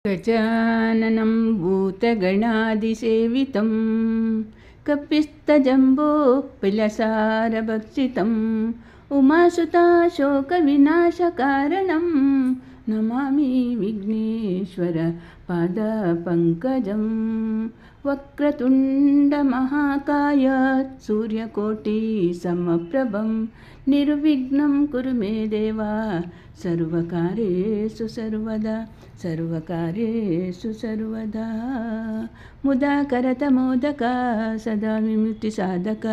गजाननं भूतगणादिसेवितं कपिस्तजम्बोफलसारभक्षितम् उमासुताशोकविनाशकारणं नमामि विघ्नेश्वर पादपङ्कजं। वक्रतुण्डमहाकाय सूर्यकोटिसमप्रभं निर्विघ्नं कुरु मे देव सर्वकार्येषु सर्वदा मुदाकरतमोदक सदा विमुक्तिसाधक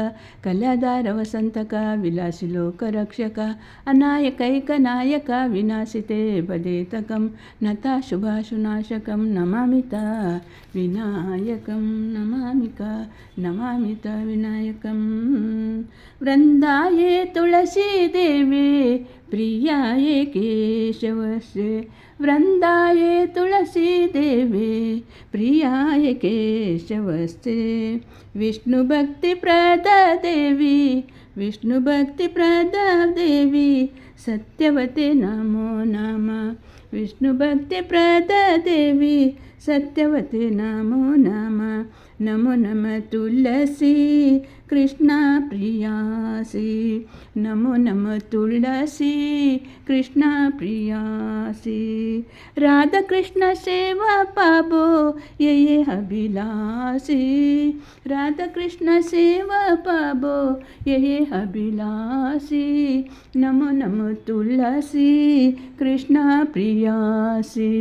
कल्याधारवसन्तक विलासि लोकरक्षक अनायकैकनायक विनाशिते भदेतकं नता शुभाशुनाशकं नमामित विनायकं नमामित विनायकं। वृन्दाये तुलसी देवी प्रियाये केशवस्य वृन्दाये तुलसी देवी प्रियाय केशवस्ते विष्णुभक्तिप्रदा देवी सत्यवते नमो नमः विष्णुभक्तिप्रदा देवी सत्यवते नमो नमः। नमो नमः तुलसी कृष्णा प्रियासी नमो नमः तुलसी कृष्णा प्रियासी। राधा कृष्ण सेवा पाबो ये अभिलाषी राधा कृष्ण सेवा पाबो ये अभिलाषी। नमो नमः तुलसी कृष्णा प्रियासी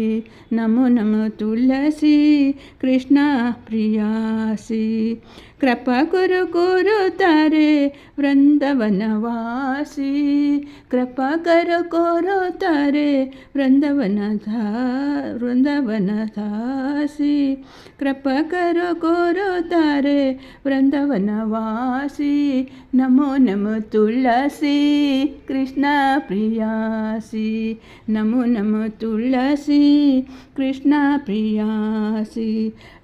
नमो नमः तुलसी कृष्णा प्रियासी। कृपा कुरु तारे वृंदावनवासी कृपा करो तारे वृंदावनधासी कृपा करो तारे वृंदावनवासी। नमो नमः तुलसी कृष्णा प्रियासी नमो नमः तुलसी कृष्णा प्रियासी।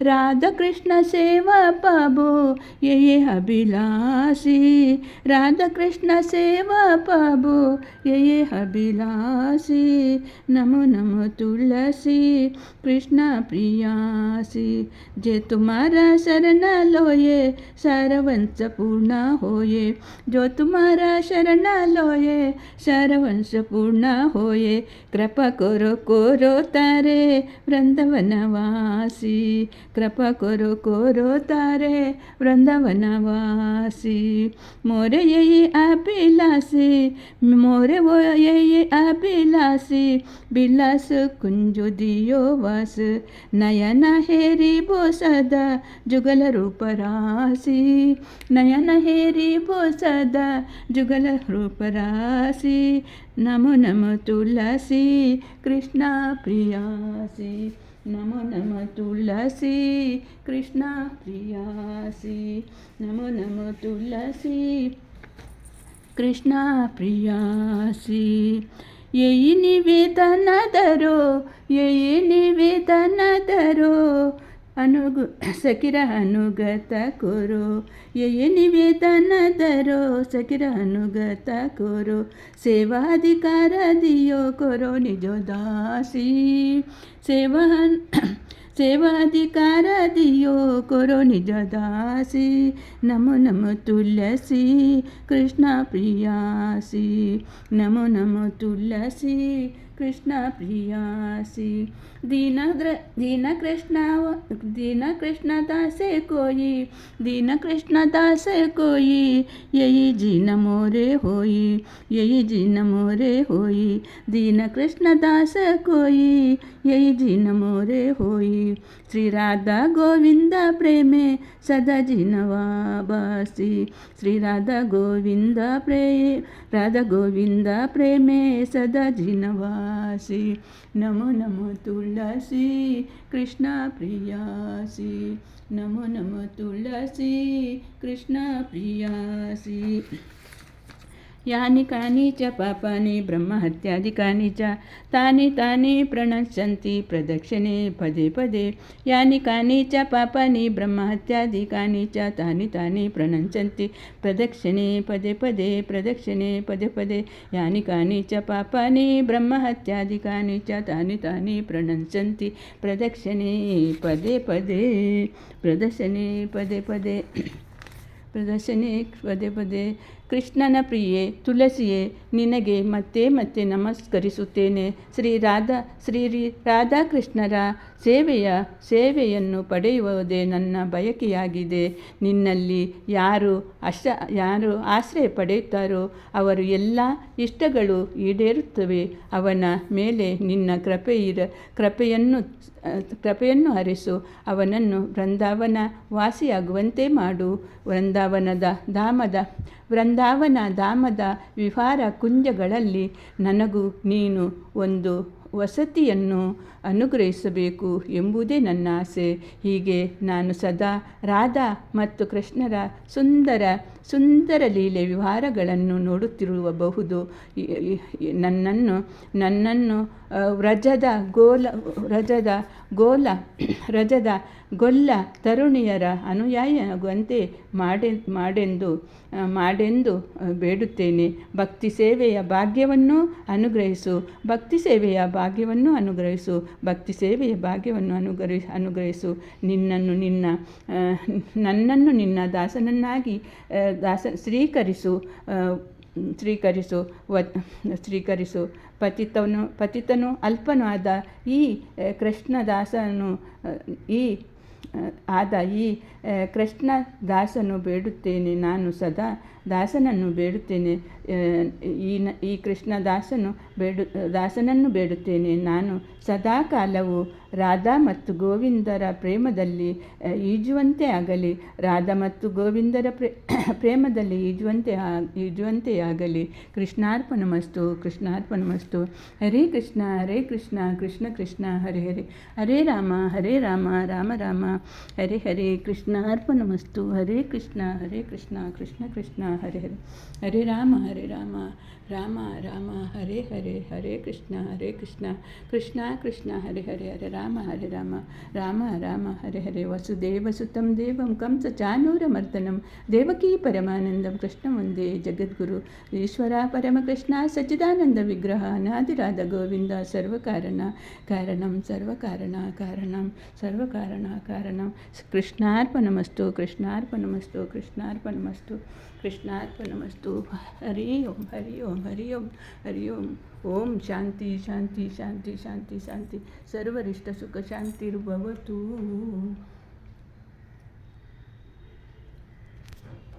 राधा कृष्ण सेवा पाबो ये अभिलाषी राधा कृष्ण सेवा पाबो ये अभिलाषी। नमो नमो तुलसी कृष्णा प्रियासी। जे तुम्हारा शरण लोये सारवंश पूर्ण होये जो तुम्हारा शरण लोये सारवंश पूर्ण होये। कृपा करो तारे वृंदावनवासी कृपा करो तारे वृंदावनवासी। मोरे ये अभिलाषी मोरे वो ये अभिलाषी बिलास कुंज दियो वास नयन हेरी बो सदा जुगल रूप राशि नयन हेरी बो सदा जुगल रूप राशि। नमो नमः तुलसी कृष्णा प्रियासी नमो नमः तुलसी कृष्णा प्रियासी नमो नमः तुलसी कृष्णा प्रियासी। यही निवेदन धरो सखिर अनुगत करो ये निवेदन धरो सखिर अनुगत करो। सेवाधिकार दियो करो निजो दासी सेवाधिकार दियो करो निज दासी। नमो नमः तुलसी कृष्णा प्रियासी नमो नमः तुलसी कृष्णा प्रियासी। दीन कृष्ण दास कोई यही जीन मोरे होई दीन कृष्ण दास कोई यही जीन मोरे होई। श्री राधा गोविंद प्रेमे सदा जिनवासी श्री राधा गोविंद प्रेमे सदा जिनवासी। नमो नमो तुलसी कृष्णा प्रियासी नमो नमो तुलसी कृष्णा प्रियासी। ಯಾನಿ ಕಾನಿ ಚ ಪಾಪಾನಿ ಬ್ರಹ್ಮಹತ್ಯಾದಿಕಾನಿ ಚ ತಾನಿ ತಾನಿ ಪ್ರಣಶ್ಯಂತಿ ಪ್ರದಕ್ಷಿಣೆ ಪದೇ ಪದೇ. ಯಾನಿ ಕಾನಿ ಚ ಪಾಪಾನಿ ಬ್ರಹ್ಮಹತ್ಯಾದಿಕಾನಿ ಚ ತಾನಿ ತಾನಿ ಪ್ರಣಶ್ಯಂತಿ ಪ್ರದಕ್ಷಿಣೆ ಪದೇ ಪದೇ ಪ್ರದಕ್ಷಿಣೆ ಪದೇ ಪದೇ. ಯಾನಿ ಕಾನಿ ಚ ಪಾಪಾನಿ ಬ್ರಹ್ಮಹತ್ಯಾದಿಕಾನಿ ಚ ತಾನಿ ತಾನಿ ಪ್ರಣಶ್ಯಂತಿ ಪ್ರದಕ್ಷಿಣೆ ಪದೇ ಪದೇ ಪ್ರದರ್ಶನೆ ಪದೇ ಪದೇ ಪ್ರದರ್ಶನೆ ಪದೇ ಪದೇ. ಕೃಷ್ಣನ ಪ್ರಿಯೆ ತುಳಸಿಯೇ, ನಿನಗೆ ಮತ್ತೆ ಮತ್ತೆ ನಮಸ್ಕರಿಸುತ್ತೇನೆ. ಶ್ರೀ ರಾಧಾಕೃಷ್ಣರ ಸೇವೆಯನ್ನು ಪಡೆಯುವುದೇ ನನ್ನ ಬಯಕೆಯಾಗಿದೆ. ನಿನ್ನಲ್ಲಿ ಯಾರು ಆಶ್ರಯ ಪಡೆಯುತ್ತಾರೋ ಅವರು ಎಲ್ಲ ಇಷ್ಟಗಳು ಈಡೇರುತ್ತವೆ. ಅವನ ಮೇಲೆ ನಿನ್ನ ಕೃಪೆಯನ್ನು ಹರಿಸು. ಅವನನ್ನು ವೃಂದಾವನ ವಾಸಿಯಾಗುವಂತೆ ಮಾಡು. ವೃಂದಾವನ ಧಾಮದ ವಿಹಾರ ಕುಂಜಗಳಲ್ಲಿ ನನಗೂ ನೀನು ಒಂದು ವಸತಿಯನ್ನು ಅನುಗ್ರಹಿಸಬೇಕು ಎಂಬುದೇ ನನ್ನ ಆಸೆ. ಹೀಗೆ ನಾನು ಸದಾ ರಾಧಾ ಮತ್ತು ಕೃಷ್ಣರ ಸುಂದರ ಲೀಲೆ ವಿಹಾರಗಳನ್ನು ನೋಡುತ್ತಿರಬಹುದು. ನನ್ನನ್ನು ರಜದ ಗೊಲ್ಲ ತರುಣಿಯರ ಅನುಯಾಯಿಯಾಗುವಂತೆ ಮಾಡೆಂದು ಬೇಡುತ್ತೇನೆ. ಭಕ್ತಿ ಸೇವೆಯ ಭಾಗ್ಯವನ್ನು ಅನುಗ್ರಹಿಸು. ಅನುಗ್ರಹಿಸು. ನನ್ನನ್ನು ನಿನ್ನ ದಾಸನನ್ನಾಗಿ ಸ್ವೀಕರಿಸು. ಪತಿತನು ಅಲ್ಪನೂ ಆದ ಈ ಕೃಷ್ಣದಾಸನು ಬೇಡುತ್ತೇನೆ. ನಾನು ಸದಾ ದಾಸನನ್ನು ಬೇಡುತ್ತೇನೆ. ಈ ದಾಸನನ್ನು ಬೇಡುತ್ತೇನೆ. ನಾನು ಸದಾಕಾಲವು ರಾಧಾ ಮತ್ತು ಗೋವಿಂದರ ಪ್ರೇಮದಲ್ಲಿ ಈಜುವಂತೆ ಆಗಲಿ. ರಾಧಾ ಮತ್ತು ಗೋವಿಂದರ ಪ್ರೇಮದಲ್ಲಿ ಈಜುವಂತೆ ಆಗಲಿ. ಕೃಷ್ಣಾರ್ಪಣಮಸ್ತು. ಹರೇ ಕೃಷ್ಣ ಕೃಷ್ಣ ಕೃಷ್ಣ ಹರೇ ಹರೇ. ಹರೇ ರಾಮ ರಾಮ ರಾಮ ಹರೇ ಹರೇ. ಕೃಷ್ಣಾರ್ಪಣಮಸ್ತು. ಹರೇ ಕೃಷ್ಣ ಕೃಷ್ಣ ಕೃಷ್ಣ ಹರೇ ಹರೇ. ಹರೇ ರಾಮ ರಾಮ ರಾಮ ಹರೇ ಹರೇ. ಹರೇ ಕೃಷ್ಣ ಕೃಷ್ಣ ಕೃಷ್ಣ ಹರೇ ಹರೇ. ಹರೇ ರಾಮ ರಾಮ ರಾಮ ಹರೇ ಹರೇ. ವಸುದೇವಸುತಂ ದೇವಂ ಕಂಸಚಾನೂರಮರ್ದನಂ ದೇವಕೀ ಪರಮಾನಂದಂ ಕೃಷ್ಣ ವಂದೇ ಜಗದ್ಗುರು. ಈಶ್ವರ ಪರಮಕೃಷ್ಣ ಸಚ್ಚಿದಾನಂದ ವಿಗ್ರಹ ಅನಾದಿರಾಧ ಗೋವಿಂದ ಸರ್ವಕಾರಣಂ ಕೃಷ್ಣಾರ್ಪಣಮಸ್ತು. ಹರಿ ಓಂ. ಓಂ ಶಾಂತಿ ಶಾಂತಿ ಶಾಂತಿ ಶಾಂತಿ ಶಾಂತಿ. ಸರ್ವರಿಷ್ಟ ಸುಖ ಶಾಂತಿರ್ಭವತು.